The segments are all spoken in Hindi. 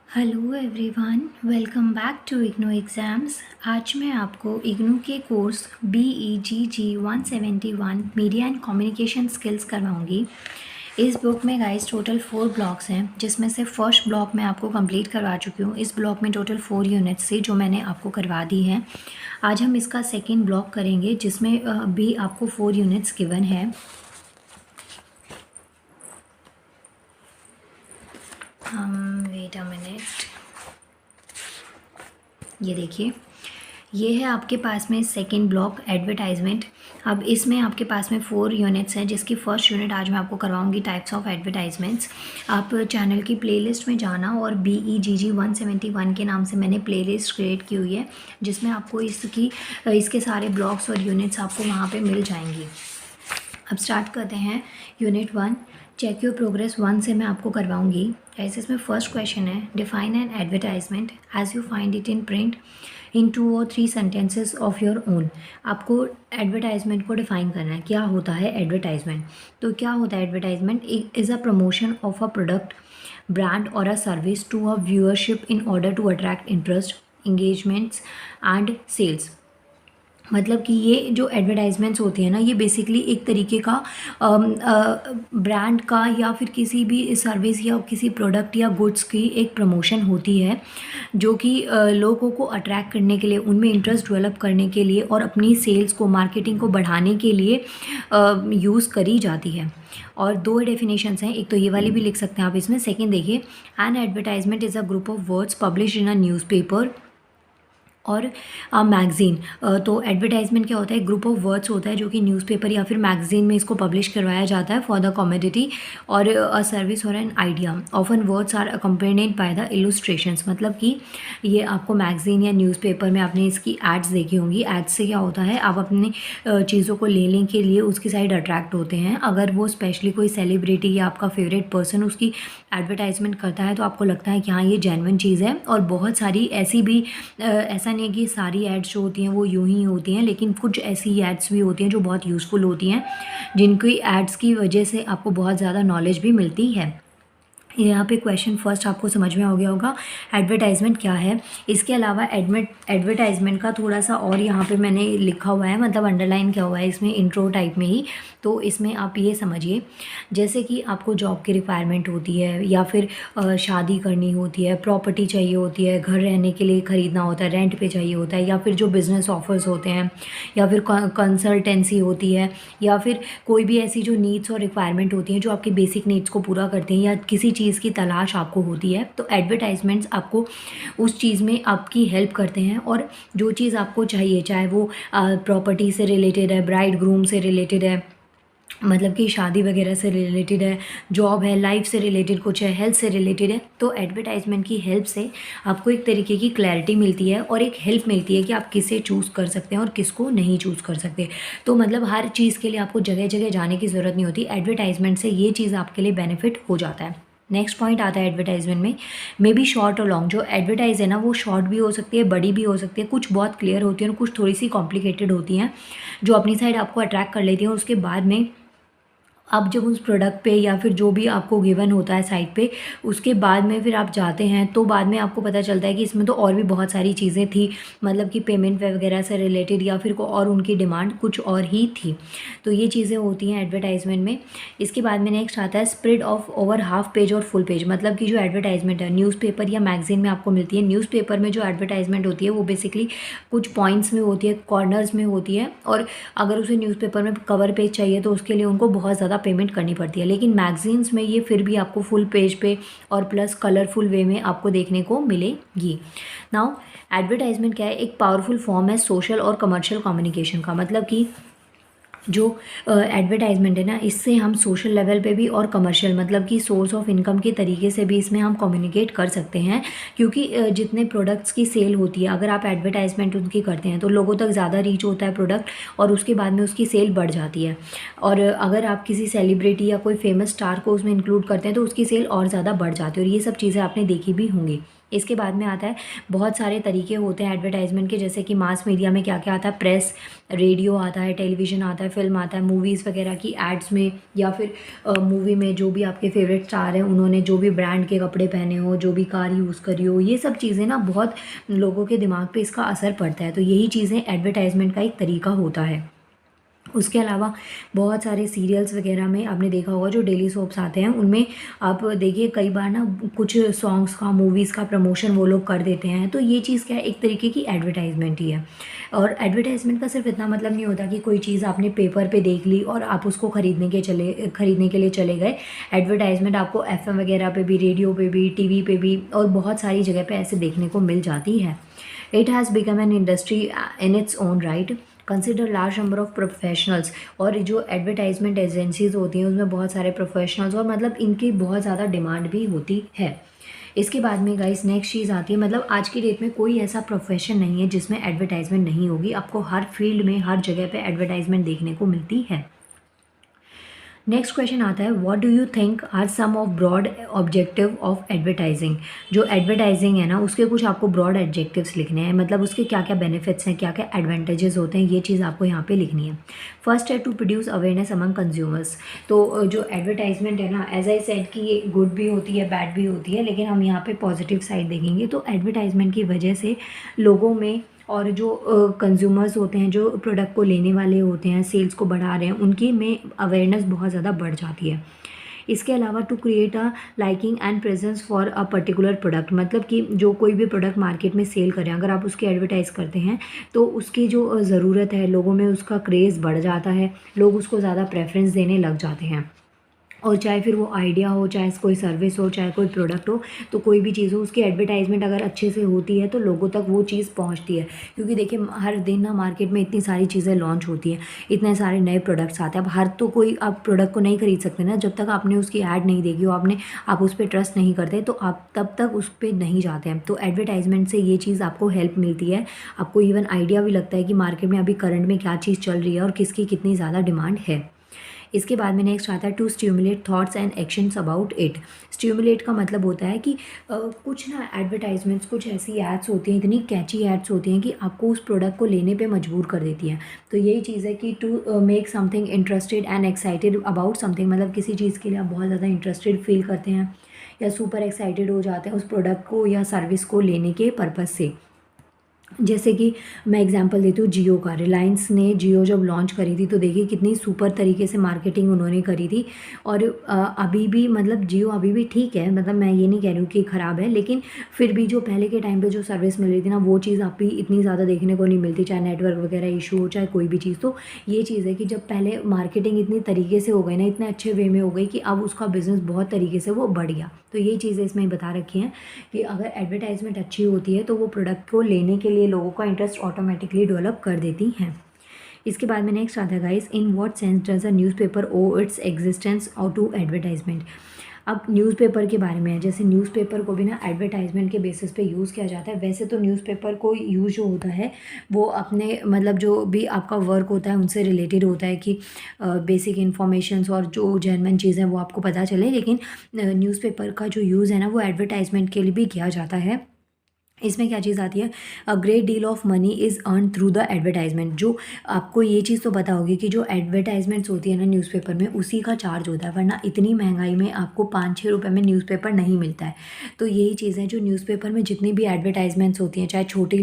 Hello everyone, welcome back to IGNOU exams. आज मैं आपको इग्नू के course BEGG 171 media and communication skills करवाऊंगी। इस बुक में गाइस टोटल 4 ब्लॉक्स हैं, जिसमें से फर्स्ट ब्लॉक मैं आपको कंप्लीट करवा चुकी हूँ। इस ब्लॉक में टोटल 4 यूनिट्स थी जो मैंने आपको करवा दी हैं। आज हम इसका सेकेंड ब्लॉक करेंगे, जिसमें भी आपको 4 यूनिट्स गिवन है। वेट अ मिनट, ये देखिए, ये है आपके पास में सेकंड ब्लॉक एडवर्टाइजमेंट। अब इसमें आपके पास में 4 यूनिट्स हैं, जिसकी फर्स्ट यूनिट आज मैं आपको करवाऊंगी टाइप्स ऑफ एडवर्टाइजमेंट्स। आप चैनल की प्लेलिस्ट में जाना और BEGG 171 के नाम से मैंने प्लेलिस्ट क्रिएट की हुई है, जिसमें आपको इसके सारे ब्लॉक्स और यूनिट्स आपको वहाँ पे मिल जाएंगी। अब स्टार्ट करते हैं। यूनिट 1 चेक योर प्रोग्रेस 1 से मैं आपको करवाऊंगी। ऐसे इसमें फर्स्ट क्वेश्चन है, define an advertisement as you find it in print in 2 और 3 सेंटेंसेस ऑफ योर ओन। आपको एडवर्टाइजमेंट को डिफाइन करना है, क्या होता है एडवर्टाइजमेंट। तो क्या होता है advertisement? Is a promotion of a product, brand और a service to a viewership in order to attract interest, engagements and sales. मतलब कि ये जो एडवर्टाइजमेंट्स होती है ना, ये बेसिकली एक तरीके का ब्रांड का या फिर किसी भी सर्विस या किसी प्रोडक्ट या गुड्स की एक प्रमोशन होती है, जो कि लोगों को अट्रैक्ट करने के लिए, उनमें इंटरेस्ट डेवलप करने के लिए और अपनी सेल्स को, मार्केटिंग को बढ़ाने के लिए यूज़ करी जाती है। और 2 डेफिनेशंस हैं, एक तो ये वाली भी लिख सकते हैं आप इसमें। सेकेंड देखिए, an advertisement is a group of words publish in a newspaper और मैगज़ीन। तो एडवर्टाइजमेंट क्या होता है? ग्रुप ऑफ वर्ड्स होता है जो कि न्यूज़पेपर या फिर मैगज़ीन में इसको पब्लिश करवाया जाता है फॉर द कमोडिटी और अ सर्विस और an idea. Often words are accompanied by the illustrations. मतलब कि ये आपको मैगज़ीन या न्यूज़पेपर में आपने इसकी एड्स देखी होंगी। एड्स से क्या होता है, आप अपनी चीज़ों को लेने के लिए उसकी साइड अट्रैक्ट होते हैं। अगर वो स्पेशली कोई सेलिब्रिटी या आपका फेवरेट पर्सन उसकी एडवर्टाइजमेंट करता है, तो आपको लगता है कि हाँ, ये जेन्युइन चीज़ है। और बहुत सारी ऐसी भी ऐसा नहीं है कि सारी एड्स जो होती हैं वो यूं ही होती हैं, लेकिन कुछ ऐसी एड्स भी होती हैं जो बहुत यूज़फुल होती हैं, जिनकी एड्स की वजह से आपको बहुत ज़्यादा नॉलेज भी मिलती है। यहाँ पे क्वेश्चन फर्स्ट आपको समझ में आ गया होगा एडवर्टाइजमेंट क्या है। इसके अलावा एडवर्टाइजमेंट का थोड़ा सा और यहाँ पे मैंने लिखा हुआ है, मतलब अंडरलाइन किया हुआ है इसमें इंट्रो टाइप में ही। तो इसमें आप ये समझिए, जैसे कि आपको जॉब की रिक्वायरमेंट होती है या फिर शादी करनी होती है, प्रॉपर्टी चाहिए होती है, घर रहने के लिए ख़रीदना होता है, रेंट पे चाहिए होता है, या फिर जो बिज़नेस ऑफर्स होते हैं, या फिर कंसल्टेंसी होती है, या फिर कोई भी ऐसी जो नीड्स और रिक्वायरमेंट होती हैं जो आपकी बेसिक नीड्स को पूरा करते हैं, या किसी चीज़ की तलाश आपको होती है, तो एडवर्टाइजमेंट्स आपको उस चीज़ में आपकी हेल्प करते हैं। और जो चीज़ आपको चाहिए, चाहे वो प्रॉपर्टी से रिलेटेड है, ब्राइड ग्रूम से रिलेटेड है, मतलब कि शादी वगैरह से रिलेटेड है, जॉब है, लाइफ से रिलेटेड कुछ है, हेल्थ से रिलेटेड है, तो एडवर्टाइजमेंट की हेल्प से आपको एक तरीके की क्लैरिटी मिलती है और एक हेल्प मिलती है कि आप किसे चूज़ कर सकते हैं और किसको नहीं चूज़ कर सकते। तो मतलब हर चीज़ के लिए आपको जगह जगह जाने की ज़रूरत नहीं होती, एडवर्टाइजमेंट से ये चीज़ आपके लिए बेनिफिट हो जाता है। नेक्स्ट पॉइंट आता है एडवर्टाइजमेंट में, मे बी शॉर्ट और लॉन्ग। जो एडवर्टाइज है ना, वो शॉर्ट भी हो सकती है, बड़ी भी हो सकती है, कुछ बहुत क्लियर होती है और कुछ थोड़ी सी कॉम्प्लिकेटेड होती हैं, जो अपनी साइड आपको अट्रैक्ट कर लेती हैं। और उसके बाद में आप जब उस प्रोडक्ट पे या फिर जो भी आपको गिवन होता है साइट पे, उसके बाद में फिर आप जाते हैं, तो बाद में आपको पता चलता है कि इसमें तो और भी बहुत सारी चीज़ें थी, मतलब कि पेमेंट वगैरह से रिलेटेड या फिर और उनकी डिमांड कुछ और ही थी। तो ये चीज़ें होती हैं एडवर्टाइजमेंट में। इसके बाद में नेक्स्ट आता है spread of over half page और फुल पेज। मतलब कि जो एडवर्टाइजमेंट है न्यूज़पेपर या मैगजीन में आपको मिलती है, न्यूज़पेपर में जो एडवर्टाइजमेंट होती है वो बेसिकली कुछ पॉइंट्स में होती है, कॉर्नर्स में होती है, और अगर उसे न्यूज़पेपर में कवर पेज चाहिए तो उसके लिए उनको बहुत ज़्यादा पेमेंट करनी पड़ती है। लेकिन मैगजीन्स में ये फिर भी आपको फुल पेज पे और प्लस कलरफुल वे में आपको देखने को मिलेगी। नाउ एडवर्टाइजमेंट क्या है? एक पावरफुल फॉर्म है सोशल और कमर्शियल कम्युनिकेशन का। मतलब कि जो एडवर्टाइजमेंट है ना, इससे हम सोशल लेवल पे भी और कमर्शियल, मतलब कि सोर्स ऑफ इनकम के तरीके से भी इसमें हम कम्युनिकेट कर सकते हैं। क्योंकि जितने प्रोडक्ट्स की सेल होती है, अगर आप एडवर्टाइजमेंट उनकी करते हैं तो लोगों तक ज़्यादा रीच होता है प्रोडक्ट, और उसके बाद में उसकी सेल बढ़ जाती है। और अगर आप किसी सेलिब्रिटी या कोई फेमस स्टार को उसमें इंक्लूड करते हैं तो उसकी सेल और ज़्यादा बढ़ जाती है। और ये सब चीज़ें आपने देखी भी होंगी। इसके बाद में आता है बहुत सारे तरीके होते हैं एडवर्टाइजमेंट के, जैसे कि मास मीडिया में क्या क्या आता है, प्रेस, रेडियो आता है, टेलीविज़न आता है, फ़िल्म आता है, मूवीज़ वगैरह की एड्स में, या फिर मूवी में जो भी आपके फेवरेट स्टार हैं उन्होंने जो भी ब्रांड के कपड़े पहने हो, जो भी कार यूज़ करी हो, ये सब चीज़ें ना बहुत लोगों के दिमाग पे इसका असर पड़ता है। तो यही चीज़ें एडवर्टाइज़मेंट का एक तरीका होता है। उसके अलावा बहुत सारे सीरियल्स वगैरह में आपने देखा होगा, जो डेली सोप्स आते हैं उनमें आप देखिए कई बार ना कुछ सॉन्ग्स का, मूवीज़ का प्रमोशन वो लोग कर देते हैं। तो ये चीज़ क्या है, एक तरीके की एडवर्टाइजमेंट ही है। और एडवर्टाइजमेंट का सिर्फ इतना मतलब नहीं होता कि कोई चीज़ आपने पेपर पे देख ली और आप उसको खरीदने के लिए चले गए। एडवर्टाइजमेंट आपको एफएम वगैरह पे भी, रेडियो पे भी, टीवी पे भी और बहुत सारी जगह पे ऐसे देखने को मिल जाती है। It has become an industry in its own right. Consider large number of professionals. और जो एडवर्टाइजमेंट एजेंसीज होती हैं उसमें बहुत सारे प्रोफेशनल्स, और मतलब इनकी बहुत ज़्यादा डिमांड भी होती है। इसके बाद में गाइस नेक्स्ट चीज़ आती है, मतलब आज की डेट में कोई ऐसा प्रोफेशन नहीं है जिसमें एडवर्टाइजमेंट नहीं होगी। आपको हर फील्ड में, हर जगह पे एडवर्टाइजमेंट देखने को मिलती है। नेक्स्ट क्वेश्चन आता है, what do you think are some of broad objective of advertising. जो एडवर्टाइजिंग है ना, उसके कुछ आपको ब्रॉड एडजेक्टिव्स लिखने हैं, मतलब उसके क्या क्या बेनिफिट्स हैं, क्या क्या एडवांटेजेस होते हैं, ये चीज़ आपको यहाँ पे लिखनी है। फर्स्ट है to produce awareness among consumers. तो जो एडवर्टाइजमेंट है ना, एज आई सेड कि ये गुड भी होती है, बैड भी होती है, लेकिन हम यहाँ पे पॉजिटिव साइड देखेंगे। तो एडवर्टाइजमेंट की वजह से लोगों में, और जो कंज्यूमर्स होते हैं, जो प्रोडक्ट को लेने वाले होते हैं, सेल्स को बढ़ा रहे हैं, उनकी में अवेयरनेस बहुत ज़्यादा बढ़ जाती है। इसके अलावा to create a liking and presence for a particular product, मतलब कि जो कोई भी प्रोडक्ट मार्केट में सेल करें, अगर आप उसकी एडवर्टाइज़ करते हैं तो उसकी जो ज़रूरत है, लोगों में उसका क्रेज़ बढ़ जाता है, लोग उसको ज़्यादा प्रेफरेंस देने लग जाते हैं। और चाहे फिर वो आइडिया हो, चाहे कोई सर्विस हो, चाहे कोई प्रोडक्ट हो, तो कोई भी चीज़ हो, उसकी एडवर्टाइजमेंट अगर अच्छे से होती है तो लोगों तक वो चीज़ पहुंचती है। क्योंकि देखिए हर दिन ना मार्केट में इतनी सारी चीज़ें लॉन्च होती हैं, इतने सारे नए प्रोडक्ट्स आते हैं। अब हर तो कोई आप प्रोडक्ट को नहीं खरीद सकते ना, जब तक आपने उसकी ऐड नहीं देखी हो, आप उस पर ट्रस्ट नहीं करते, तो आप तब तक उस पर नहीं जाते हैं। तो एडवर्टाइजमेंट से ये चीज़ आपको हेल्प मिलती है, आपको इवन आइडिया भी लगता है कि मार्केट में अभी करंट में क्या चीज़ चल रही है और किसकी कितनी ज़्यादा डिमांड है। इसके बाद में नेक्स्ट आता है to stimulate thoughts and actions about it. Stimulate का मतलब होता है कि कुछ ना एडवर्टाइजमेंट्स, कुछ ऐसी एड्स होती हैं, इतनी कैची एड्स होती हैं कि आपको उस प्रोडक्ट को लेने पे मजबूर कर देती हैं। तो यही चीज़ है कि to make something interested and excited about something, मतलब किसी चीज़ के लिए आप बहुत ज़्यादा इंटरेस्टेड फील करते हैं या सुपर एक्साइटेड हो जाते हैं उस प्रोडक्ट को या सर्विस को लेने के पर्पज़ से। जैसे कि मैं एग्जांपल देती हूँ जियो का। रिलायंस ने जियो जब लॉन्च करी थी तो देखिए कितनी सुपर तरीके से मार्केटिंग उन्होंने करी थी। और अभी भी मतलब जियो अभी भी ठीक है, मतलब मैं ये नहीं कह रही हूँ कि ख़राब है, लेकिन फिर भी जो पहले के टाइम पे जो सर्विस मिल रही थी ना, वो चीज़ अभी इतनी ज़्यादा देखने को नहीं मिलती, चाहे नेटवर्क वगैरह इशू हो, चाहे कोई भी चीज़। तो ये चीज़ है कि जब पहले मार्केटिंग इतनी तरीके से हो गई ना, इतने अच्छे वे में हो गई कि अब उसका बिज़नेस बहुत तरीके से वो बढ़ गया। तो ये चीज़ें इसमें बता रखी हैं कि अगर एडवर्टाइजमेंट अच्छी होती है तो वो प्रोडक्ट को लेने के लिए लोगों का इंटरेस्ट ऑटोमेटिकली डेवलप कर देती हैं। इसके बाद में नेक्स्ट आता है guys, in what sense does a newspaper oh its existence और टू एडवर्टाइजमेंट। अब न्यूज़पेपर के बारे में है, जैसे न्यूज़पेपर को भी ना एडवर्टाइजमेंट के बेसिस पे यूज़ किया जाता है। वैसे तो न्यूज़पेपर को यूज़ जो होता है वो अपने मतलब जो भी आपका वर्क होता है उनसे रिलेटेड होता है कि बेसिक इन्फॉर्मेशंस और जो जेन्युइन चीज़ें वो आपको पता चले, लेकिन न्यूज़पेपर का जो यूज़ है ना वो एडवर्टाइजमेंट के लिए भी किया जाता है। इसमें क्या चीज़ आती है, a great deal of money is earn through the advertisement. जो आपको ये चीज़ तो पता होगी कि जो एडवर्टाइजमेंट्स होती है ना न्यूज़पेपर में, उसी का चार्ज होता है, वरना इतनी महंगाई में आपको 5-6 रुपए में न्यूज़पेपर नहीं मिलता है। तो यही चीज़ है, जो न्यूज़पेपर में जितनी भी एडवर्टाइजमेंट्स होती हैं, चाहे छोटी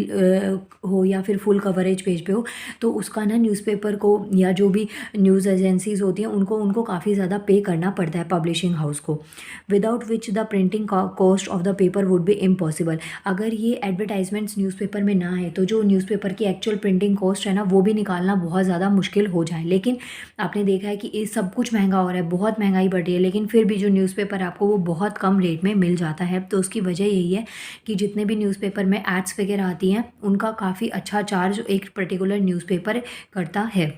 हो या फिर फुल कवरेज पेज पे हो, तो उसका ना न्यूज़पेपर को या जो भी न्यूज़ एजेंसीज होती हैं उनको काफ़ी ज़्यादा पे करना पड़ता है पब्लिशिंग हाउस को, without which the printing cost of the paper would be impossible. अगर ये एडवर्टाइजमेंट्स न्यूज़पेपर में ना है तो जो न्यूज़पेपर की एक्चुअल प्रिंटिंग कॉस्ट है ना वो भी निकालना बहुत ज़्यादा मुश्किल हो जाए। लेकिन आपने देखा है कि ये सब कुछ महंगा हो रहा है, बहुत महंगाई बढ़ रही है, लेकिन फिर भी जो न्यूज़पेपर आपको वो बहुत कम रेट में मिल जाता है। तो उसकी वजह यही है कि जितने भी न्यूज़पेपर में एड्स वगैरह आती हैं उनका काफ़ी अच्छा चार्ज एक पर्टिकुलर न्यूज़पेपर करता है।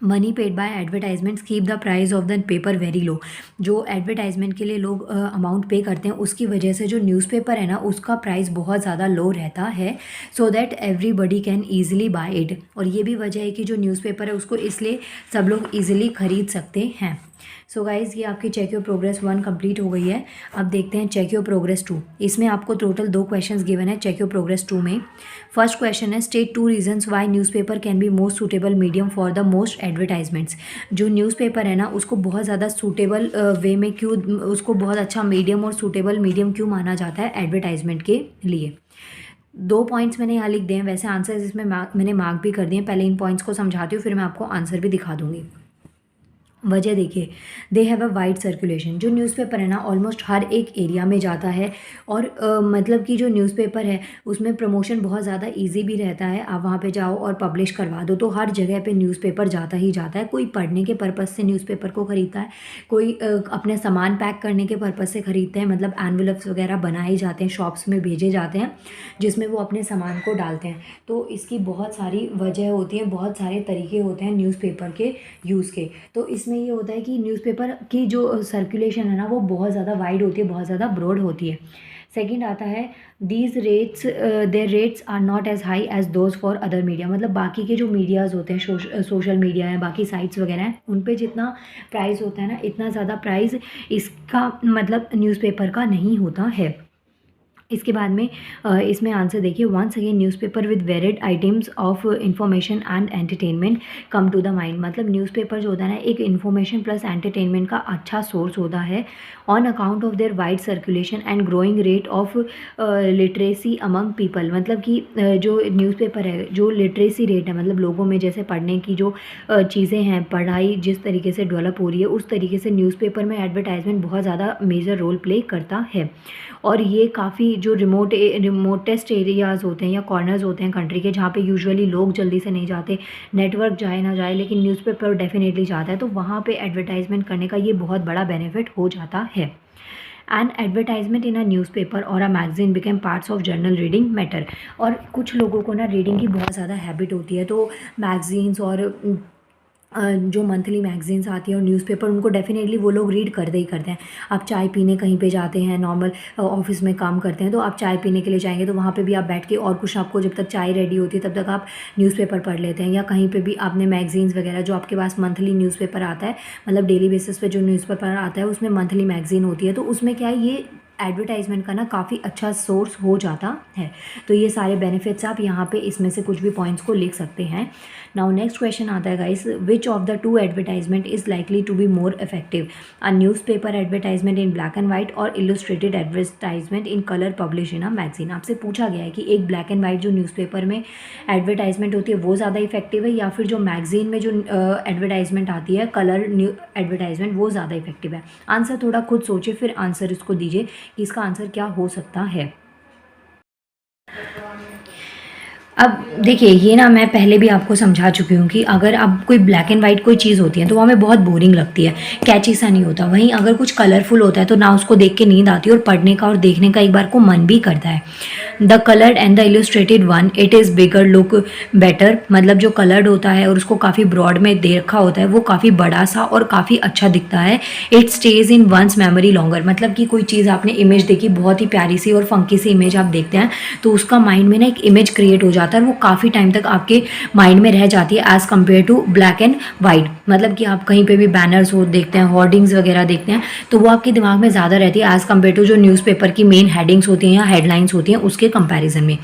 Money paid by advertisements keep the price of the paper very low. जो एडवर्टाइजमेंट के लिए लोग अमाउंट पे करते हैं उसकी वजह से जो न्यूज़पेपर है ना उसका प्राइस बहुत ज़्यादा लो रहता है, so that everybody can easily buy it. और ये भी वजह है कि जो न्यूज़पेपर है उसको इसलिए सब लोग ईजिली खरीद सकते हैं। सो गाइज़ ये आपकी चेक योर प्रोग्रेस 1 कंप्लीट हो गई है। अब देखते हैं चेक योर प्रोग्रेस 2। इसमें आपको टोटल 2 क्वेश्चंस गिवन है चेक योर प्रोग्रेस 2 में। फर्स्ट क्वेश्चन है state 2 reasons why newspaper can be most suitable medium for the most advertisements. जो न्यूज़पेपर है ना उसको बहुत ज़्यादा सूटेबल वे में क्यों, उसको बहुत अच्छा मीडियम और सूटेबल मीडियम क्यों माना जाता है एडवर्टाइजमेंट के लिए। 2 पॉइंट्स मैंने यहाँ लिख दिए हैं, वैसे आंसर इसमें मैंने मार्क भी कर दिए हैं। पहले इन पॉइंट्स को समझाती हूँ, फिर मैं आपको आंसर भी दिखा दूँगी। वजह देखिए, they have a wide circulation. जो न्यूज़पेपर है ना ऑलमोस्ट हर एक एरिया में जाता है और मतलब कि जो न्यूज़पेपर है उसमें प्रमोशन बहुत ज़्यादा इजी भी रहता है। आप वहाँ पे जाओ और पब्लिश करवा दो तो हर जगह पे न्यूज़पेपर जाता ही जाता है। कोई पढ़ने के पर्पज़ से न्यूज़पेपर को ख़रीदता है, कोई अपने सामान पैक करने के पर्पज़ से ख़रीदते हैं, मतलब एनवेलप्स वगैरह बनाए जाते हैं, शॉप्स में भेजे जाते हैं जिसमें वो अपने सामान को डालते हैं। तो इसकी बहुत सारी वजह होती हैं, बहुत सारे तरीके होते हैं न्यूज़पेपर के यूज़ के। तो इसमें ये होता है कि न्यूज़पेपर की जो सर्कुलेशन है ना वो बहुत ज़्यादा वाइड होती है, बहुत ज़्यादा ब्रॉड होती है। सेकंड आता है these rates, their rates are not as high as those for other media. मतलब बाकी के जो मीडियाज़ होते हैं, सोशल मीडिया है, बाकी साइट्स वगैरह हैं, उन पे जितना प्राइस होता है ना इतना ज़्यादा प्राइस इसका मतलब न्यूज़पेपर का नहीं होता है। इसके बाद में इसमें आंसर देखिए, once again newspaper with varied items of information and entertainment come to the mind. मतलब न्यूज़पेपर जो होता है ना एक इन्फॉर्मेशन प्लस एंटरटेनमेंट का अच्छा सोर्स होता है on account of their wide circulation and growing rate of literacy among people. मतलब कि जो न्यूज़पेपर है, जो लिटरेसी रेट है, मतलब लोगों में जैसे पढ़ने की जो चीज़ें हैं, पढ़ाई जिस तरीके से डेवलप हो रही है उस तरीके से न्यूज़पेपर में एडवर्टाइजमेंट बहुत ज़्यादा मेजर रोल प्ले करता है। और ये काफ़ी जो रिमोटेस्ट एरियाज़ होते हैं या कॉर्नर्स होते हैं कंट्री के, जहाँ पे यूजुअली लोग जल्दी से नहीं जाते, नेटवर्क जाए ना जाए लेकिन न्यूज़पेपर डेफिनेटली जाता है, तो वहाँ पे एडवर्टाइजमेंट करने का ये बहुत बड़ा बेनिफिट हो जाता है। And advertisement in a newspaper और a magazine became parts of journal reading matter. और कुछ लोगों को ना रीडिंग की बहुत ज़्यादा हैबिट होती है, तो मैगजीन्स और जो मंथली मैगजीन्स आती हैं और न्यूज़पेपर उनको डेफिनेटली वो लोग रीड करते ही करते हैं। आप चाय पीने कहीं पे जाते हैं, नॉर्मल ऑफिस में काम करते हैं, तो आप चाय पीने के लिए जाएंगे तो वहाँ पे भी आप बैठ के और कुछ, आपको जब तक चाय रेडी होती है तब तक आप न्यूज़पेपर पढ़ लेते हैं। या कहीं पे भी आपने मैगजीन्स वगैरह, जो आपके पास मंथली न्यूज़पेपर आता है, मतलब डेली बेसिस पे जो न्यूज़पेपर आता है उसमें मंथली मैगजीन होती है, तो उसमें क्या है ये एडवर्टाइजमेंट का ना काफ़ी अच्छा सोर्स हो जाता है। तो ये सारे बेनिफिट्स आप यहाँ पे इसमें से कुछ भी पॉइंट्स को लिख सकते हैं। नाउ नेक्स्ट क्वेश्चन आता है guys, which of the two advertisement is likely to be more effective, a newspaper advertisement in black and white और illustrated advertisement in colour publish in a magazine. आपसे पूछा गया है कि एक ब्लैक एंड वाइट जो न्यूज़पेपर में एडवर्टाइजमेंट होती है वो ज़्यादा इफेक्टिव है या फिर जो मैगजीन में जो एडवर्टाइजमेंट आती है कलर एडवर्टाइजमेंट वो ज़्यादा इफेक्टिव है। आंसर थोड़ा खुद सोचिए फिर आंसर इसको दीजिए कि इसका आंसर क्या हो सकता है। अब देखिए, ये ना मैं पहले भी आपको समझा चुकी हूँ कि अगर अब कोई ब्लैक एंड वाइट कोई चीज़ होती है तो वो हमें बहुत बोरिंग लगती है, कैची सा नहीं होता। वहीं अगर कुछ कलरफुल होता है तो ना उसको देख के नींद आती है और पढ़ने का और देखने का एक बार को मन भी करता है। The coloured and the illustrated one it is bigger look better. मतलब जो कलर्ड होता है और उसको काफ़ी ब्रॉड में दे रखा होता है वो काफ़ी बड़ा सा और काफ़ी अच्छा दिखता है। It stays in one's memory longer. मतलब कि कोई चीज़ आपने इमेज देखी, बहुत ही प्यारी सी और फंकी सी इमेज आप देखते हैं तो उसका माइंड में ना एक इमेज क्रिएट हो जाता है, वो काफ़ी टाइम तक आपके माइंड में रह जाती है as compared to black and white. मतलब कि आप कहीं पे भी बैनर्स हो देखते हैं, होर्डिंग्स वगैरह देखते हैं तो वो आपके दिमाग में ज़्यादा रहती है एज़ कम्पेयर टू जो न्यूज़पेपर की मेन हेडिंग्स होती हैं या हेडलाइंस होती हैं उसके कंपैरिजन में।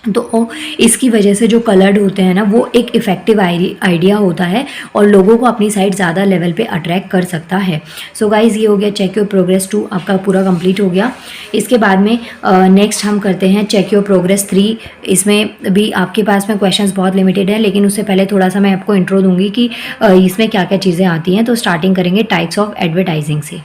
तो इसकी वजह से जो कलर्ड होते हैं ना वो एक इफ़ेक्टिव आइडिया होता है और लोगों को अपनी साइड ज़्यादा लेवल पे अट्रैक्ट कर सकता है। सो गाइज़ ये हो गया चेक योर प्रोग्रेस 2 आपका पूरा कंप्लीट हो गया। इसके बाद में नेक्स्ट हम करते हैं चेक योर प्रोग्रेस 3। इसमें भी आपके पास में क्वेश्चंस बहुत लिमिटेड है, लेकिन उससे पहले थोड़ा सा मैं आपको इंट्रो दूंगी कि इसमें क्या क्या चीज़ें आती हैं। तो स्टार्टिंग करेंगे टाइप्स ऑफ एडवर्टाइजिंग से।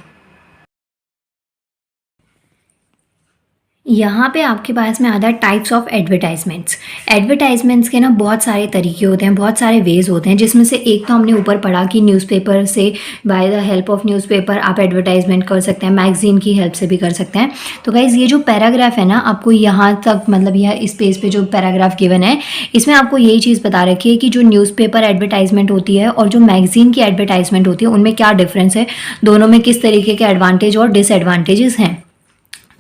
यहाँ पे आपके पास में आता है टाइप्स ऑफ एडवर्टाइजमेंट्स। एडवर्टाइजमेंट्स के ना बहुत सारे तरीके होते हैं, बहुत सारे वेज होते हैं, जिसमें से एक तो हमने ऊपर पढ़ा कि न्यूज़पेपर से by the help of newspaper आप एडवर्टाइजमेंट कर सकते हैं, मैगजीन की हेल्प से भी कर सकते हैं। तो गाइज़ ये जो पैराग्राफ है ना आपको यहाँ तक, मतलब यह इस पेज पे जो पैराग्राफ गिवन है इसमें आपको यही चीज़ बता रखी है कि जो न्यूज़पेपर एडवर्टाइजमेंट होती है और जो मैगजीन की एडवर्टाइजमेंट होती है उनमें क्या डिफरेंस है, दोनों में किस तरीके के एडवांटेज और डिसएडवांटेजेस हैं।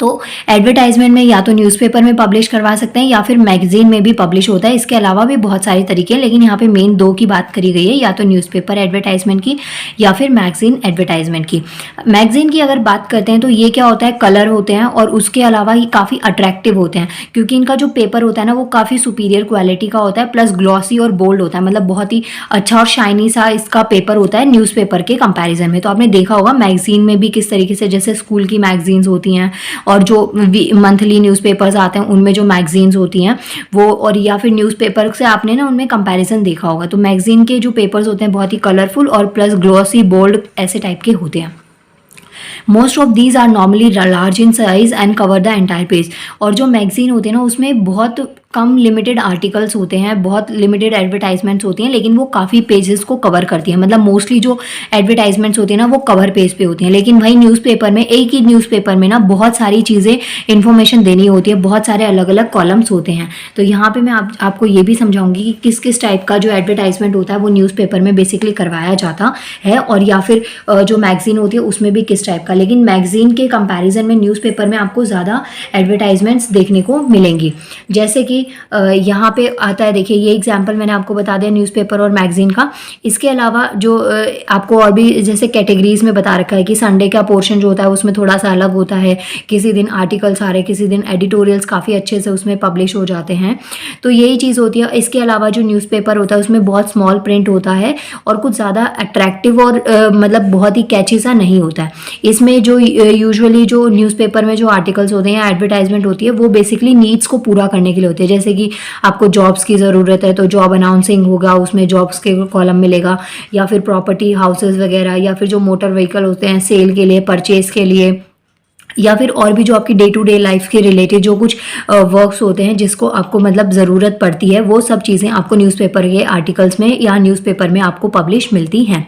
तो एडवर्टाइजमेंट में या तो न्यूज़पेपर में पब्लिश करवा सकते हैं या फिर मैगजीन में भी पब्लिश होता है। इसके अलावा भी बहुत सारे तरीके हैं, लेकिन यहाँ पे मेन दो की बात करी गई है, या तो न्यूज़पेपर एडवर्टाइजमेंट की या फिर मैगजीन एडवर्टाइजमेंट की। मैगजीन की अगर बात करते हैं तो ये क्या होता है, कलर होते हैं और उसके अलावा ये काफ़ी अट्रैक्टिव होते हैं, क्योंकि इनका जो पेपर होता है ना वो काफ़ी सुपीरियर क्वालिटी का होता है, प्लस ग्लॉसी और बोल्ड होता है, मतलब बहुत ही अच्छा और शाइनी सा इसका पेपर होता है न्यूज़पेपर के कंपैरिजन में। तो आपने देखा होगा मैगजीन में भी किस तरीके से, जैसे स्कूल की मैगजीन्स होती हैं और जो मंथली न्यूज़पेपर्स आते हैं उनमें जो मैगजीन्स होती हैं वो, और या फिर न्यूज़पेपर से आपने ना उनमें कंपैरिजन देखा होगा। तो मैगजीन के जो पेपर्स होते हैं बहुत ही कलरफुल और प्लस ग्लॉसी बोल्ड ऐसे टाइप के होते हैं। Most of these are normally large in size and cover the entire page. और जो मैगजीन होते हैं ना उसमें बहुत कम लिमिटेड आर्टिकल्स होते हैं, बहुत लिमिटेड एडवर्टाइजमेंट्स होती हैं, लेकिन वो काफ़ी पेजेस को कवर करती हैं। मतलब मोस्टली जो एडवर्टाइजमेंट्स होती हैं ना वो कवर पेज पे होती हैं, लेकिन वही न्यूज़पेपर में, एक ही न्यूज़पेपर में ना बहुत सारी चीज़ें इन्फॉर्मेशन देनी होती है, बहुत सारे अलग अलग कॉलम्स होते हैं। तो यहाँ पे मैं आपको ये भी समझाऊंगी कि किस किस टाइप का जो एडवर्टाइजमेंट होता है वो न्यूज़पेपर में बेसिकली करवाया जाता है, और या फिर जो मैगजीन होती है उसमें भी किस टाइप का। लेकिन मैगजीन के कंपैरिजन में न्यूज़पेपर में आपको ज़्यादा एडवर्टाइजमेंट्स देखने को मिलेंगी। जैसे कि यहाँ पे आता है, देखिए ये एग्जांपल मैंने आपको बता दिया न्यूज़पेपर और मैगजीन का। इसके अलावा जो आपको और भी जैसे कैटेगरीज में बता रखा है कि संडे का पोर्शन जो होता है उसमें थोड़ा सा अलग होता है, किसी दिन आर्टिकल्स आ रहे, किसी दिन एडिटोरियल्स काफ़ी अच्छे से उसमें पब्लिश हो जाते हैं। तो यही चीज़ होती है। इसके अलावा जो न्यूज़पेपर होता है उसमें बहुत स्मॉल प्रिंट होता है और कुछ ज़्यादा अट्रैक्टिव और मतलब बहुत ही कैची सा नहीं होता है। इसमें जो यूजुअली जो न्यूज़पेपर में जो आर्टिकल्स होते हैं या एडवर्टाइजमेंट होती है वो बेसिकली नीड्स को पूरा करने के लिए होती है। जैसे कि आपको जॉब्स की ज़रूरत है तो जॉब अनाउंसिंग होगा, उसमें जॉब्स के कॉलम मिलेगा, या फिर प्रॉपर्टी हाउसेस वगैरह, या फिर जो मोटर व्हीकल होते हैं सेल के लिए, परचेज के लिए, या फिर और भी जो आपकी डे टू डे लाइफ के रिलेटेड जो कुछ वर्क्स होते हैं जिसको आपको मतलब ज़रूरत पड़ती है, वो सब चीज़ें आपको न्यूज़पेपर के आर्टिकल्स में या न्यूज़पेपर में आपको पब्लिश मिलती हैं।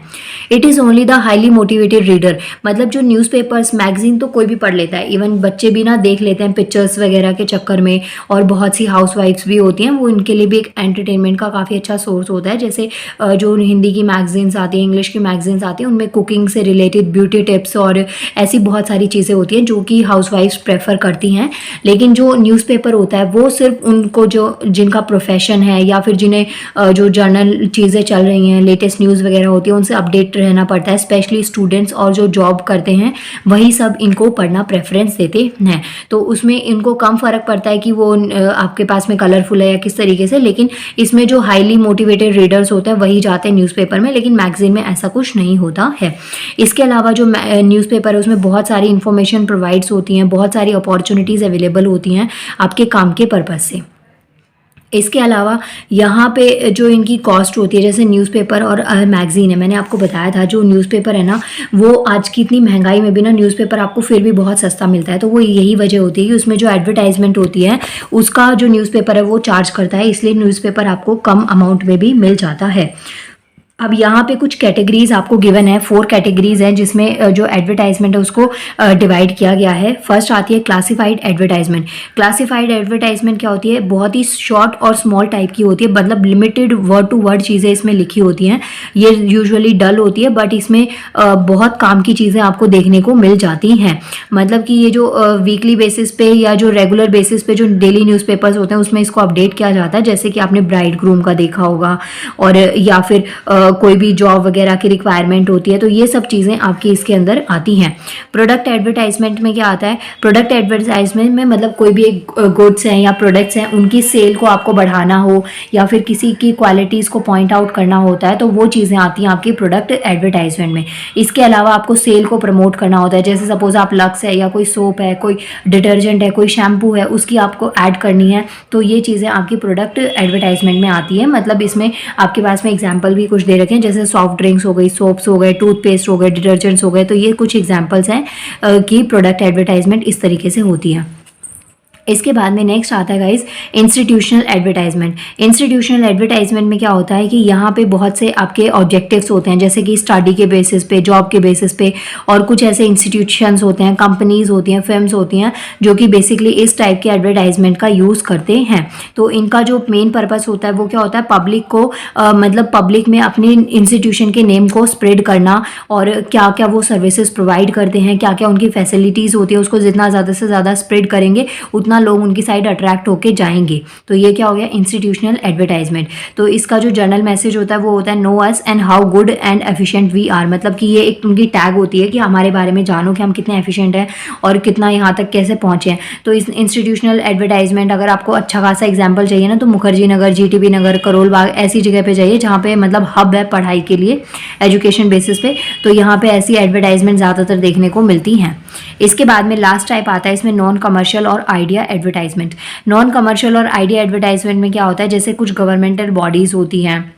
It is only the highly motivated reader, मतलब जो न्यूज़पेपर्स मैगजीन तो कोई भी पढ़ लेता है, इवन बच्चे भी ना देख लेते हैं पिक्चर्स वगैरह के चक्कर में, और बहुत सी हाउसवाइफ्स भी होती हैं, वो इनके लिए भी एक एंटरटेनमेंट का काफ़ी अच्छा सोर्स होता है। जैसे जो हिंदी की मैगजीन्स आती हैं, इंग्लिश की मैगजीन्स आती हैं, उनमें कुकिंग से रिलेटेड ब्यूटी टिप्स और ऐसी बहुत सारी चीज़ें होती हैं जो कि हाउसवाइफ्स प्रेफर करती हैं। लेकिन जो न्यूज़पेपर होता है वो सिर्फ उनको जो जिनका प्रोफेशन है या फिर जिन्हें जो जर्नल चीज़ें चल रही हैं, लेटेस्ट न्यूज़ वगैरह होती है, उनसे अपडेट रहना पड़ता है। स्पेशली स्टूडेंट्स और जो जॉब करते हैं वही सब इनको पढ़ना प्रेफरेंस देते हैं। तो उसमें इनको कम फ़र्क पड़ता है कि वो आपके पास में कलरफुल है या किस तरीके से, लेकिन इसमें जो हाईली मोटिवेटेड रीडर्स होते हैं वही जाते हैं न्यूज़पेपर में, लेकिन मैगजीन में ऐसा कुछ नहीं होता है। इसके अलावा जो न्यूज़पेपर है उसमें बहुत सारी इंफॉर्मेशन प्रोवाइड्स होती हैं, बहुत सारी अपॉर्चुनिटीज़ अवेलेबल होती हैं आपके काम के पर्पज़ से। इसके अलावा यहाँ पे जो इनकी कॉस्ट होती है, जैसे न्यूज़पेपर और मैगज़ीन है, मैंने आपको बताया था जो न्यूज़पेपर है ना वो आज की इतनी महंगाई में भी ना न्यूज़पेपर आपको फिर भी बहुत सस्ता मिलता है। तो वो यही वजह होती है कि उसमें जो एडवर्टाइजमेंट होती है उसका जो न्यूज़पेपर है वो चार्ज करता है, इसलिए न्यूज़पेपर आपको कम अमाउंट में भी मिल जाता है। अब यहाँ पे कुछ कैटेगरीज आपको गिवन है, 4 कैटेगरीज हैं जिसमें जो एडवर्टाइजमेंट है उसको डिवाइड किया गया है। फर्स्ट आती है क्लासिफाइड एडवर्टाइजमेंट। क्लासिफाइड एडवर्टाइजमेंट क्या होती है, बहुत ही शॉर्ट और स्मॉल टाइप की होती है, मतलब लिमिटेड वर्ड टू वर्ड चीज़ें इसमें लिखी होती हैं। ये यूजुअली डल होती है बट इसमें बहुत काम की चीज़ें आपको देखने को मिल जाती हैं। मतलब कि ये जो वीकली बेसिस पे या जो रेगुलर बेसिस पे जो डेली न्यूज़पेपर्स होते हैं उसमें इसको अपडेट किया जाता है। जैसे कि आपने ब्राइड ग्रूम का देखा होगा, और या फिर कोई भी जॉब वगैरह की रिक्वायरमेंट होती है, तो ये सब चीज़ें आपकी इसके अंदर आती हैं। प्रोडक्ट एडवर्टाइजमेंट में क्या आता है, प्रोडक्ट एडवर्टाइजमेंट में मतलब कोई भी एक गुड्स हैं या प्रोडक्ट्स हैं उनकी सेल को आपको बढ़ाना हो या फिर किसी की क्वालिटीज़ को पॉइंट आउट करना होता है, तो वो चीज़ें आती हैं आपकी प्रोडक्ट एडवर्टाइजमेंट में। इसके अलावा आपको सेल को प्रमोट करना होता है, जैसे सपोज आप लक्स है या कोई सोप है, कोई डिटर्जेंट है, कोई शैम्पू है, उसकी आपको ऐड करनी है, तो ये चीज़ें आपकी प्रोडक्ट एडवर्टाइजमेंट में आती है। मतलब इसमें आपके पास में एग्जाम्पल भी कुछ दे रखे हैं, जैसे सॉफ्ट ड्रिंक्स हो गई, सोप्स हो गए, टूथपेस्ट हो गए, डिटर्जेंट्स हो गए, तो ये कुछ एग्जांपल्स हैं कि प्रोडक्ट एडवर्टाइजमेंट इस तरीके से होती है। इसके बाद में नेक्स्ट आता है guys institutional advertisement. Institutional advertisement में क्या होता है कि यहाँ पे बहुत से आपके ऑब्जेक्टिव्स होते हैं, जैसे कि स्टडी के बेसिस पे, जॉब के बेसिस पे, और कुछ ऐसे इंस्टीट्यूशंस होते हैं, कंपनीज होती हैं, फिल्म्स होती हैं जो कि बेसिकली इस टाइप के एडवर्टाइजमेंट का यूज़ करते हैं। तो इनका जो मेन पर्पस होता है वो क्या होता है, पब्लिक को मतलब पब्लिक में अपने इंस्टीट्यूशन के नेम को स्प्रेड करना, और क्या क्या वो सर्विसेज प्रोवाइड करते हैं, क्या क्या उनकी फैसिलिटीज़ होती है, उसको जितना ज़्यादा से ज़्यादा स्प्रेड करेंगे उतना लोग उनकी साइड अट्रैक्ट होके जाएंगे। तो ये क्या हो गया, इंस्टीट्यूशनल एडवर्टाइजमेंट। तो इसका जो जनरल मैसेज होता है वो होता है know us and how good and efficient we are. मतलब कि ये एक उनकी टैग होती है कि हमारे बारे में जानो कि हम कितने एफिशिएंट हैं और कितना यहाँ तक कैसे पहुँचे हैं। तो इस इंस्टीट्यूशनल एडवर्टाइजमेंट अगर आपको अच्छा खासा एग्जाम्पल चाहिए ना, तो मुखर्जी नगर, जीटीबी नगर, करोल बाग, ऐसी जगह पे जाइए जहाँ पे मतलब हब है पढ़ाई के लिए, एजुकेशन बेसिस पे। तो यहाँ पे ऐसी एडवर्टाइजमेंट ज़्यादातर देखने को मिलती हैं। इसके बाद में लास्ट टाइप आता है इसमें नॉन कमर्शियल और आइडिया एडवर्टाइजमेंट। नॉन कमर्शियल और आइडिया एडवर्टाइजमेंट में क्या होता है, जैसे कुछ गवर्नमेंटल बॉडीज़ होती हैं,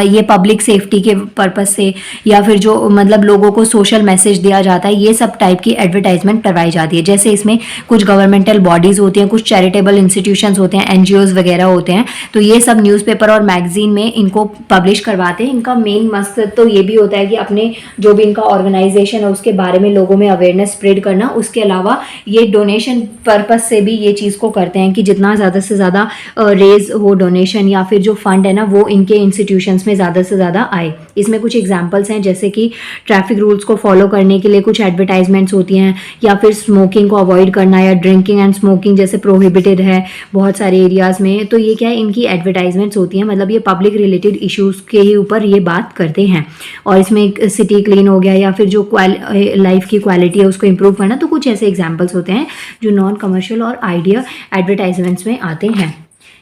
ये पब्लिक सेफ्टी के पर्पज से, या फिर जो मतलब लोगों को सोशल मैसेज दिया जाता है, ये सब टाइप की एडवर्टाइजमेंट करवाई जाती है। जैसे इसमें कुछ गवर्नमेंटल बॉडीज़ होती हैं, कुछ चैरिटेबल इंस्टीट्यूशंस होते हैं, एनजीओज वगैरह होते हैं, तो ये सब न्यूज़पेपर और मैगजीन में इनको पब्लिश करवाते हैं। इनका मेन मकसद तो ये भी होता है कि अपने जो भी इनका ऑर्गेनाइजेशन है उसके बारे में लोगों में अवेयरनेस स्प्रेड करना। उसके अलावा ये डोनेशन पर्पज से भी ये चीज़ को करते हैं कि जितना ज़्यादा से ज़्यादा रेज हो डोनेशन या फिर जो फंड है ना वो इनके इंस्टीट्यूशंस में ज़्यादा से ज़्यादा आए। इसमें कुछ एग्जांपल्स हैं, जैसे कि ट्रैफिक रूल्स को फॉलो करने के लिए कुछ एडवर्टाइजमेंट्स होती हैं, या फिर स्मोकिंग को अवॉइड करना, या ड्रिंकिंग एंड स्मोकिंग जैसे प्रोहिबिटेड है बहुत सारे एरियाज़ में। तो ये क्या है, इनकी एडवर्टाइजमेंट्स होती हैं, मतलब ये पब्लिक रिलेटेड इश्यूज़ के ही ऊपर ये बात करते हैं। और इसमें सिटी क्लीन हो गया, या फिर जो लाइफ की क्वालिटी है उसको इम्प्रूव करना। तो कुछ ऐसे एग्जाम्पल्स होते हैं जो नॉन कमर्शियल और आइडिया एडवर्टाइजमेंट्स में आते हैं।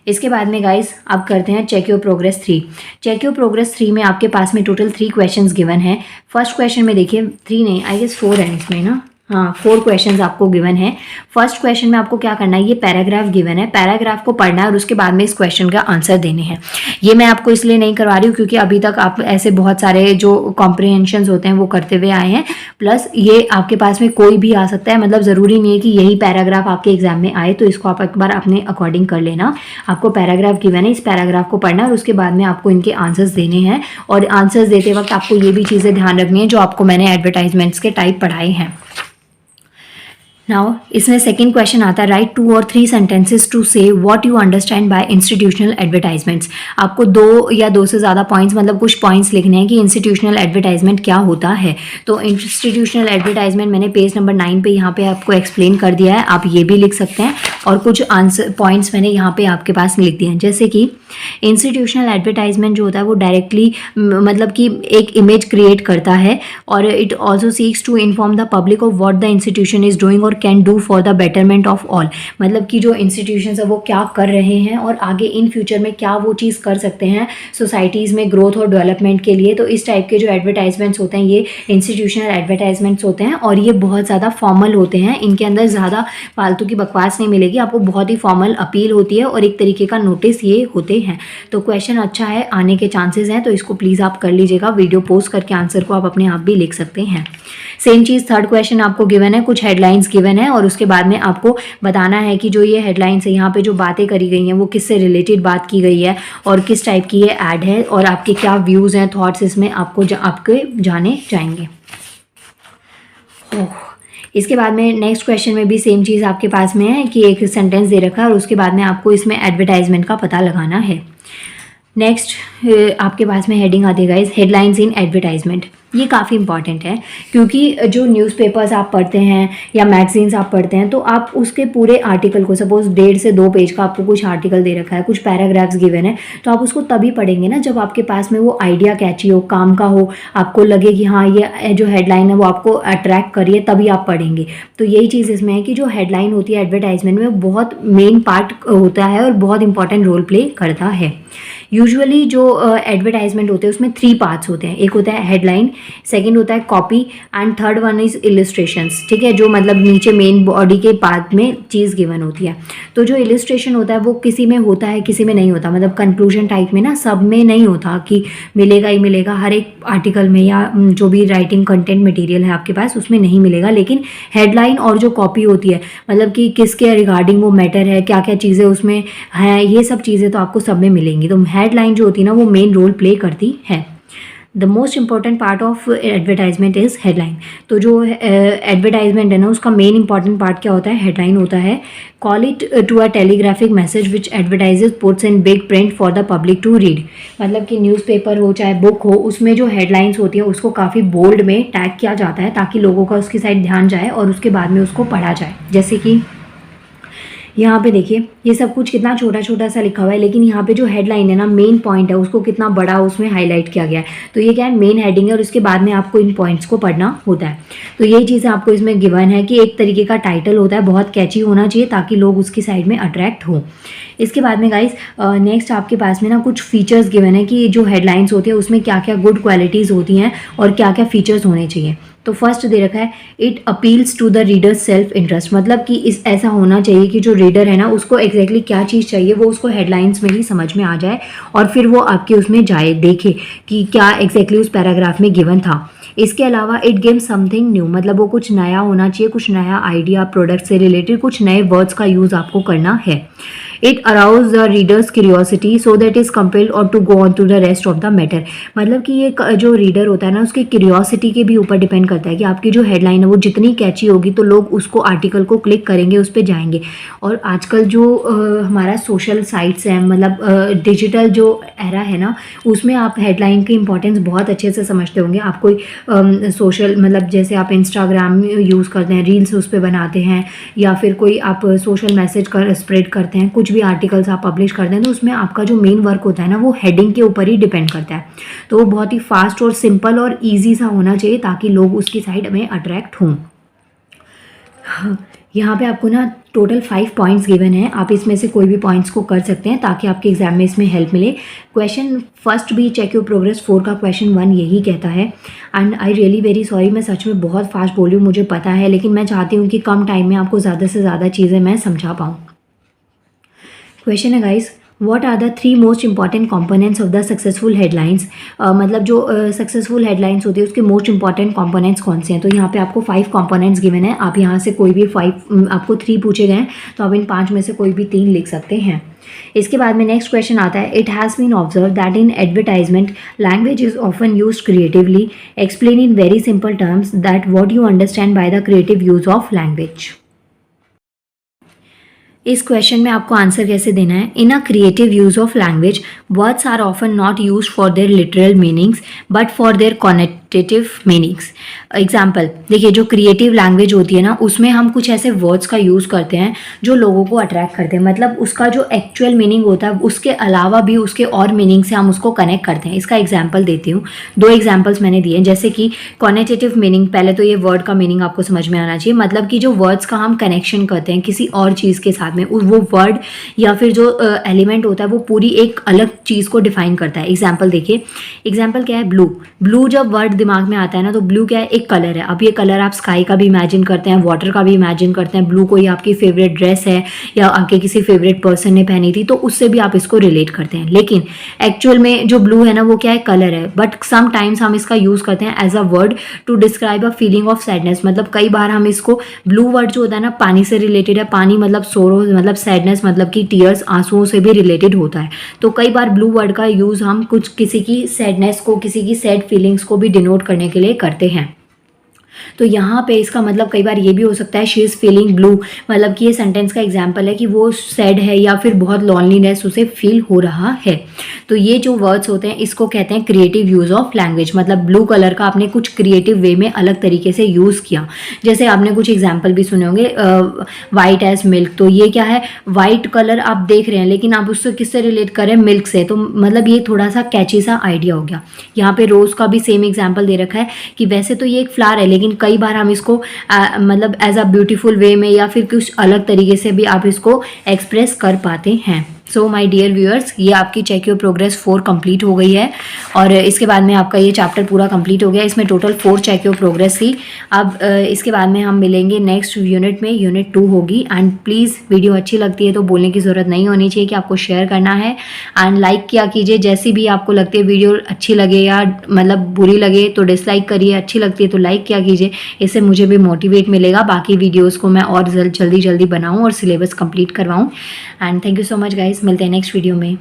इसके बाद में गाइस अब करते हैं check your progress 3। Check your progress 3 में आपके पास में टोटल 3 क्वेश्चंस गिवन है। फर्स्ट क्वेश्चन में देखिए 3 नहीं, आई गेस 4 है इसमें ना, हाँ 4 क्वेश्चंस आपको गिवन है। फर्स्ट क्वेश्चन में आपको क्या करना है, ये पैराग्राफ गिवन है, पैराग्राफ को पढ़ना है और उसके बाद में इस क्वेश्चन का आंसर देने हैं। ये मैं आपको इसलिए नहीं करवा रही हूँ क्योंकि अभी तक आप ऐसे बहुत सारे जो कॉम्प्रिहेंशंस होते हैं वो करते हुए आए हैं, प्लस ये आपके पास में कोई भी आ सकता है, मतलब ज़रूरी नहीं है कि यही पैराग्राफ आपके एग्जाम में आए। तो इसको आप एक बार अपने अकॉर्डिंग कर लेना। आपको पैराग्राफ गिवन है, इस पैराग्राफ को पढ़ना है और उसके बाद में आपको इनके आंसर्स देने हैं। और आंसर्स देते वक्त आपको ये भी चीज़ें ध्यान रखनी है जो आपको मैंने एडवर्टाइजमेंट्स के टाइप पढ़ाए हैं। नाउ इसमें सेकेंड क्वेश्चन आता है, राइट 2 और 3 सेंटेंसेस टू से what you understand bye institutional advertisements. आपको 2 या 2 से ज़्यादा पॉइंट्स, मतलब कुछ पॉइंट्स लिखने हैं कि इंस्टीट्यूशनल एडवर्टाइजमेंट क्या होता है। तो इंस्टीट्यूशनल एडवर्टाइजमेंट मैंने पेज नंबर 9 पे यहाँ पे आपको एक्सप्लेन कर दिया है, आप ये भी लिख सकते हैं। और कुछ आंसर पॉइंट्स मैंने यहाँ पे आपके पास लिख दिए हैं, जैसे कि इंस्टीट्यूशनल एडवर्टाइजमेंट जो होता है वो डायरेक्टली मतलब कि एक इमेज क्रिएट करता है, और it also seeks to inform the public of what the institution is doing और can do for the betterment of all. मतलब कि जो इंस्टीट्यूशंस है वो क्या कर रहे हैं और आगे इन फ्यूचर में क्या वो चीज़ कर सकते हैं सोसाइटीज़ में ग्रोथ और डेवलपमेंट के लिए। तो इस टाइप के जो एडवर्टाइजमेंट्स होते हैं ये इंस्टीट्यूशनल एडवर्टाइजमेंट्स होते हैं, और ये बहुत ज़्यादा फॉर्मल होते हैं। इनके अंदर ज़्यादा फालतू की बकवास नहीं मिलेगी आपको, बहुत ही फॉर्मल अपील होती है और एक तरीके का नोटिस ये होते हैं। तो क्वेश्चन अच्छा है, आने के चांसेस हैं, तो इसको प्लीज़ आप कर लीजिएगा। वीडियो पोस्ट करके आंसर को आप अपने आप भी लिख सकते हैं। सेम चीज़ थर्ड क्वेश्चन आपको गिवन है, कुछ हेडलाइंस गिवन है और उसके बाद में आपको बताना है कि जो ये हेडलाइंस है यहाँ पे जो बातें करी गई हैं वो किससे रिलेटेड बात की गई है और किस टाइप की ये ऐड है, और आपके क्या व्यूज़ हैं, थॉट्स इसमें आपको आपके जाने जाएंगे। इसके बाद में नेक्स्ट क्वेश्चन में भी सेम चीज़ आपके पास में है कि एक सेंटेंस दे रखा है और उसके बाद में आपको इसमें एडवर्टाइजमेंट का पता लगाना है। नेक्स्ट आपके पास में हेडिंग आती है गाइस, हेडलाइंस इन एडवर्टाइजमेंट। ये काफ़ी इंपॉर्टेंट है क्योंकि जो न्यूज़पेपर्स आप पढ़ते हैं या मैगजीन्स आप पढ़ते हैं तो आप उसके पूरे आर्टिकल को, सपोज 1.5 से 2 पेज का आपको कुछ आर्टिकल दे रखा है, कुछ पैराग्राफ्स गिवन है, तो आप उसको तभी पढ़ेंगे ना जब आपके पास में वो आइडिया कैची हो, काम का हो, आपको लगे कि हाँ ये जो हेडलाइन है वो आपको अट्रैक्ट करिए, तभी आप पढ़ेंगे। तो यही चीज़ इसमें है कि जो हेडलाइन होती है एडवर्टाइजमेंट में बहुत मेन पार्ट होता है और बहुत इंपॉर्टेंट रोल प्ले करता है। यूजुअली जो एडवर्टाइजमेंट होते हैं उसमें 3 पार्ट्स होते हैं, एक होता है हेडलाइन, सेकंड होता है copy and third one is illustrations, ठीक है, जो मतलब नीचे मेन बॉडी के बाद में चीज़ गिवन होती है। तो जो इलिस्ट्रेशन होता है वो किसी में होता है किसी में नहीं होता, मतलब कंक्लूजन टाइप में ना सब में नहीं होता कि मिलेगा ही मिलेगा, हर एक आर्टिकल में या जो भी राइटिंग कंटेंट मटेरियल है आपके पास उसमें नहीं मिलेगा, लेकिन हेडलाइन और जो कॉपी होती है मतलब कि किसके रिगार्डिंग वो मैटर है, क्या क्या चीज़ें उसमें हैं, ये सब चीज़ें तो आपको सब में मिलेंगी। तो हेडलाइन जो होती है ना वो मेन रोल प्ले करती है। The most important part of advertisement is headline. तो जो एडवर्टाइजमेंट है ना उसका मेन इंपॉर्टेंट पार्ट क्या होता है, हेडलाइन होता है। Call it to a telegraphic message which advertisers puts in big print for the public to read. मतलब कि न्यूज़पेपर हो चाहे बुक हो उसमें जो हेडलाइंस होती है उसको काफ़ी बोल्ड में टैग किया जाता है ताकि लोगों का उसकी साइड ध्यान जाए और उसके बाद में उसको पढ़ा जाए। जैसे कि यहाँ पे देखिए ये सब कुछ कितना छोटा छोटा सा लिखा हुआ है, लेकिन यहाँ पे जो हेडलाइन है ना मेन पॉइंट है उसको कितना बड़ा उसमें हाईलाइट किया गया है। तो ये क्या है, मेन हेडिंग है और उसके बाद में आपको इन पॉइंट्स को पढ़ना होता है। तो यही चीज़ आपको इसमें गिवन है कि एक तरीके का टाइटल होता है, बहुत कैची होना चाहिए ताकि लोग उसकी साइड में अट्रैक्ट हो। इसके बाद में गाइस नेक्स्ट आपके पास में ना कुछ फीचर्स गिवन है कि जो हेडलाइंस होती है उसमें क्या क्या गुड क्वालिटीज़ होती हैं और क्या क्या फीचर्स होने चाहिए। तो फर्स्ट दे रखा है it appeals to the reader's self interest, मतलब कि इस ऐसा होना चाहिए कि जो रीडर है ना उसको एग्जैक्टली क्या चीज़ चाहिए वो उसको हेडलाइंस में ही समझ में आ जाए और फिर वो आपके उसमें जाए देखे कि क्या एग्जैक्टली उस पैराग्राफ में गिवन था। इसके अलावा इट गिव्स समथिंग न्यू, मतलब वो कुछ नया होना चाहिए, कुछ नया आइडिया प्रोडक्ट से रिलेटेड कुछ नए वर्ड्स का यूज़ आपको करना है। It arouse the readers curiosity so that is compelled और to go on to the rest of the matter. मतलब कि ये जो रीडर होता है ना उसकी क्यूरियोसिटी के भी ऊपर डिपेंड करता है कि आपकी जो हेडलाइन है वो जितनी कैची होगी तो लोग उसको आर्टिकल को क्लिक करेंगे, उस पर जाएंगे। और आजकल जो हमारा सोशल साइट्स हैं मतलब डिजिटल जो एरा है ना उसमें आप हेडलाइन की इंपॉर्टेंस बहुत अच्छे से समझते होंगे। आप कोई सोशल मतलब जैसे आप इंस्टाग्राम यूज़ करते हैं, रील्स उस पर बनाते हैं या फिर कोई आप सोशल मैसेज कर स्प्रेड करते हैं, कुछ भी आर्टिकल्स आप पब्लिश करते हैं तो उसमें आपका जो मेन वर्क होता है ना वो हेडिंग के ऊपर ही डिपेंड करता है। तो वो बहुत ही फास्ट और सिंपल और ईजी सा होना चाहिए ताकि लोग उसकी साइड में अट्रैक्ट हों। यहाँ पे आपको ना टोटल 5 पॉइंट्स गिवन हैं, आप इसमें से कोई भी पॉइंट्स को कर सकते हैं ताकि आपके एग्जाम में इसमें हेल्प मिले। क्वेश्चन फर्स्ट भी चेक योर प्रोग्रेस 4 का क्वेश्चन 1 यही कहता है। And I really very sorry, मैं सच में बहुत फास्ट बोल रही हूँ मुझे पता है, लेकिन मैं चाहती हूँ कि कम टाइम में आपको ज़्यादा से ज़्यादा चीज़ें मैं समझा पाऊँ। क्वेश्चन है guys, what are the 3 most important components of the successful headlines. मतलब जो सक्सेसफुल हेडलाइंस होती है उसके मोस्ट इंपॉर्टेंट कंपोनेंट्स कौन से हैं। तो यहाँ पे आपको 5 कंपोनेंट्स गिवन है, आप यहाँ से कोई भी 5 आपको 3 पूछे गए हैं तो आप इन 5 में से कोई भी 3 लिख सकते हैं। इसके बाद में नेक्स्ट क्वेश्चन आता है, it has been observe that in advertisement language is often use creatively, explain in very simple terms that what you understand by the creative use of language. इस क्वेश्चन में आपको आंसर कैसे देना है। In a creative use of language words are often not use for their literal meanings but for their connotative meanings. Example देखिए, जो क्रिएटिव लैंग्वेज होती है ना उसमें हम कुछ ऐसे वर्ड्स का यूज़ करते हैं जो लोगों को अट्रैक्ट करते हैं, मतलब उसका जो एक्चुअल मीनिंग होता है उसके अलावा भी उसके और मीनिंग से हम उसको कनेक्ट करते हैं। इसका एग्जाम्पल देती हूँ, 2 एग्जाम्पल्स मैंने दिए। जैसे कि कॉनेटेटिव मीनिंग, पहले तो ये वर्ड का मीनिंग आपको समझ में आना चाहिए, मतलब कि जो वर्ड्स का हम कनेक्शन करते हैं किसी और चीज़ के साथ में, वो वर्ड या फिर जो एलिमेंट होता है वो पूरी एक अलग चीज़ को डिफाइन करता है। एग्जाम्पल देखिए, एग्जाम्पल क्या है, ब्लू। ब्लू जब वर्ड दिमाग में आता है ना तो ब्लू क्या है, एक कलर है। अब ये कलर आप स्काई का भी इमेजिन करते हैं, वाटर का भी इमेजिन करते हैं, ब्लू कोई आपकी फेवरेट ड्रेस है या आपके किसी फेवरेट पर्सन ने पहनी थी तो उससे भी आप इसको रिलेट करते हैं। लेकिन एक्चुअल में जो ब्लू है ना वो क्या है, कलर है, बट समटाइम्स हम इसका यूज़ करते हैं as a word to describe a feeling of sadness. मतलब कई बार हम इसको, ब्लू वर्ड जो होता है ना पानी से रिलेटेड है, पानी मतलब सोरो मतलब सैडनेस मतलब कि टीयर्स, आंसुओं से भी रिलेटेड होता है। तो कई बार ब्लू वर्ड का यूज़ हम कुछ किसी की सैडनेस को, किसी की सैड फीलिंग्स को भी डिनोट करने के लिए करते हैं। तो यहाँ पे इसका मतलब कई बार ये भी हो सकता है शी इज़ फीलिंग ब्लू, मतलब कि ये सेंटेंस का एग्जाम्पल है कि वो सैड है या फिर बहुत लॉनलीनेस उसे फील हो रहा है। तो ये जो वर्ड्स होते हैं इसको कहते हैं क्रिएटिव यूज़ ऑफ लैंग्वेज, मतलब ब्लू कलर का आपने कुछ क्रिएटिव वे में अलग तरीके से यूज़ किया। जैसे आपने कुछ एग्जाम्पल भी सुने होंगे, वाइट एज मिल्क। तो ये क्या है, वाइट कलर आप देख रहे हैं लेकिन आप उससे किससे रिलेट करें, मिल्क से। तो मतलब ये थोड़ा सा कैची सा आइडिया हो गया। यहाँ पे रोज़ का भी सेम एग्जाम्पल दे रखा है कि वैसे तो ये एक फ्लावर है लेकिन कई बार हम इसको मतलब एज अ ब्यूटीफुल वे में या फिर कुछ अलग तरीके से भी आप इसको एक्सप्रेस कर पाते हैं। सो माय डियर व्यूअर्स, ये आपकी चेक योर प्रोग्रेस 4 कंप्लीट हो गई है और इसके बाद में आपका ये चैप्टर पूरा कंप्लीट हो गया। इसमें टोटल 4 चेक योर प्रोग्रेस थी। अब इसके बाद में हम मिलेंगे नेक्स्ट यूनिट में, यूनिट 2 होगी। एंड प्लीज़ वीडियो अच्छी लगती है तो बोलने की ज़रूरत नहीं होनी चाहिए कि आपको शेयर करना है। एंड लाइक किया कीजिए, जैसी भी आपको लगती है वीडियो अच्छी लगे या मतलब बुरी लगे तो डिसलाइक करिए, अच्छी लगती है तो लाइक किया कीजिए। इससे मुझे भी मोटिवेट मिलेगा बाकी वीडियोज़ को मैं और जल्दी जल्दी बनाऊँ और सिलेबस कंप्लीट करवाऊँ। And thank you so much guys, मिलते हैं नेक्स्ट वीडियो में।